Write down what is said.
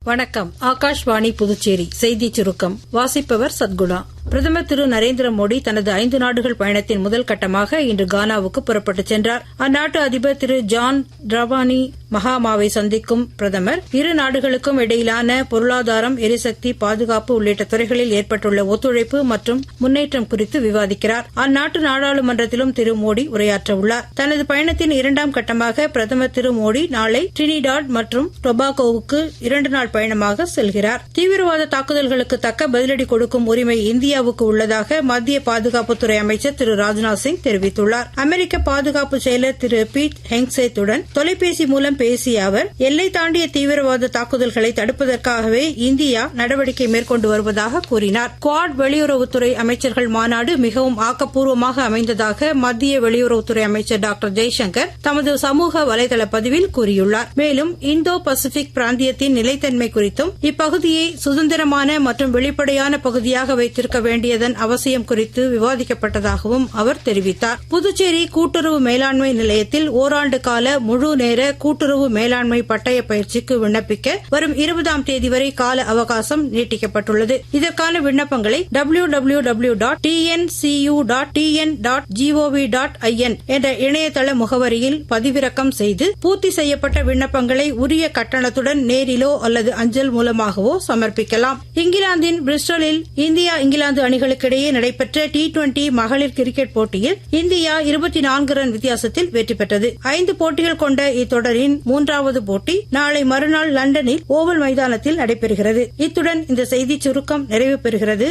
வணக்கம். ஆகாஷ்வாணி புதுச்சேரி செய்திச் சுருக்கம் வாசிப்பவர் சத்குணா. பிரதமர் திரு நரேந்திர மோடி தனது 5 நாடுகள் பயணத்தின் முதல் கட்டமாக இன்று கானாவுக்கு புறப்பட்டுச் சென்றார். அந்நாட்டு அதிபர் திரு ஜான் டிராமானி மஹாமாவை சந்திக்கும் பிரதமர் இரு நாடுகளுக்கும் இடையிலான பொருளாதாரம், எரிசக்தி, பாதுகாப்பு உள்ளிட்ட துறைகளில் ஏற்பட்டுள்ள ஒத்துழைப்பு மற்றும் முன்னேற்றம் குறித்து விவாதிக்கிறார். அந்நாட்டு நாடாளுமன்றத்திலும் திரு மோடி உரையாற்றவுள்ளார். தனது பயணத்தின் 2ஆம் கட்டமாக பிரதமர் திரு மோடி நாளை டிரினிடாட் மற்றும் டொபாகோவுக்கு 2 நாள் பயணமாக செல்கிறார். தீவிரவாத தாக்குதல்களுக்கு தக்க பதிலடி கொடுக்கும் உரிமை இந்தியாவுக்கு உள்ளதாக மத்திய பாதுகாப்புத்துறை அமைச்சர் திரு ராஜ்நாத் சிங் தெரிவித்துள்ளார். அமெரிக்க பாதுகாப்பு செயலர் திரு பீட் ஹெங்சேத்துடன் தொலைபேசி மூலம் பேசிய அவர், எல்லை தாண்டிய தீவிரவாத தாக்குதல்களை தடுப்பதற்காகவே இந்தியா நடவடிக்கை மேற்கொண்டு வருவதாக கூறினார். குவாட் வெளியுறவுத்துறை அமைச்சர்கள் மாநாடு மிகவும் ஆக்கப்பூர்வமாக அமைந்ததாக மத்திய வெளியுறவுத்துறை அமைச்சர் டாக்டர் ஜெய்சங்கர் தமது சமூக வலைதள பதிவில் கூறியுள்ளார். மேலும் இந்தோ பசிபிக் பிராந்தியத்தின் நிலைத்தன்மை குறித்தும் இப்பகுதியை சுதந்திரமான மற்றும் வெளிப்படையான பகுதியாக வைத்திருக்க வேண்டியதன் அவசியம் குறித்து விவாதிக்கப்பட்டதாகவும் அவர் தெரிவித்தார். புதுச்சேரி கூட்டுறவு மேலாண்மை நிலையத்தில் ஓராண்டு கால முழு நேர கூட்டுறவு மேலாண்மை பட்டய பயிற்சிக்கு விண்ணப்பிக்க வரும் 20ஆம் தேதி வரை கால அவகாசம் நீட்டிக்கப்பட்டுள்ளது. இதற்கான விண்ணப்பங்களை www.tncu.tn.gov.in என்ற இணையதள முகவரியில் பதிவிறக்கம் செய்து பூர்த்தி செய்யப்பட்ட விண்ணப்பங்களை உரிய கட்டணத்துடன் நேரிலோ அல்லது அஞ்சல் மூலமாகவோ சமர்ப்பிக்கலாம். இங்கிலாந்தின் பிரிஸ்டலில் இந்தியா இங்கிலாந்து அணிகளுக்கிடையே நடைபெற்ற T20 மகளிர் கிரிக்கெட் போட்டியில் இந்தியா 24 ரன் வித்தியாசத்தில் வெற்றி பெற்றது. 5 போட்டிகள் கொண்ட இத்தொடரின் 3வது போட்டி நாளை மறுநாள் லண்டனில் ஓவல் மைதானத்தில் நடைபெறுகிறது. இத்துடன் இந்த செய்திச் சுருக்கம் நிறைவு பெறுகிறது.